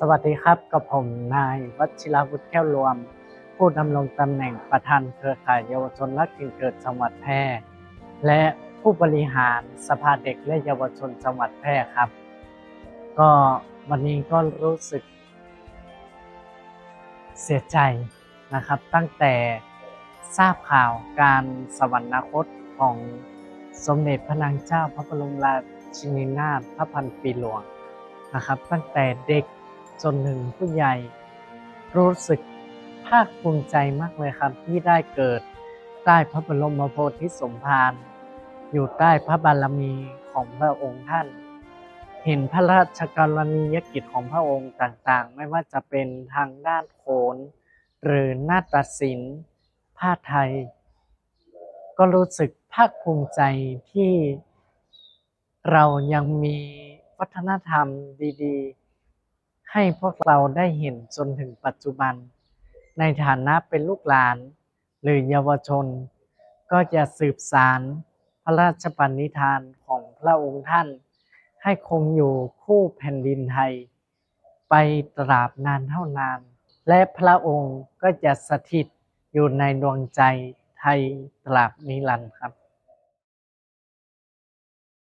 สวัสดีครับกับผมนายวชิรวุฒิแก้วรวมผู้ดำรงตำแหน่งประธานเครือข่ายเยาวชนรักถิ่นเกิดจังหวัดแพร่และผู้บริหารสภาเด็กและเยาวชนจังหวัดแพร่ครับก็วันนี้ก็รู้สึกเสียใจนะครับตั้งแต่ทราบข่าวการสวรรคตของสมเด็จพระนางเจ้าพระบรมราชินีนาถพระพันปีหลวงนะครับตั้งแต่เด็กจนถึงผู้ใหญ่รู้สึกภาคภูมิใจมากเลยครับที่ได้เกิดใต้พระบรมโพธิสมภารอยู่ใต้พระบารมีของพระองค์ท่านเห็นพระราชกรณียกิจของพระองค์ต่างๆไม่ว่าจะเป็นทางด้านโขนหรือนาฏศิลป์ผ้าไทยก็รู้สึกภาคภูมิใจที่เรายังมีวัฒนธรรมดีๆให้พวกเราได้เห็นจนถึงปัจจุบันในฐานะเป็นลูกหลานหรือเยาวชนก็จะสืบสานพระราชปณิธานของพระองค์ท่านให้คงอยู่คู่แผ่นดินไทยไปตราบนานเท่านานและพระองค์ก็จะสถิตอยู่ในดวงใจไทยตราบนิรันดร์ครับ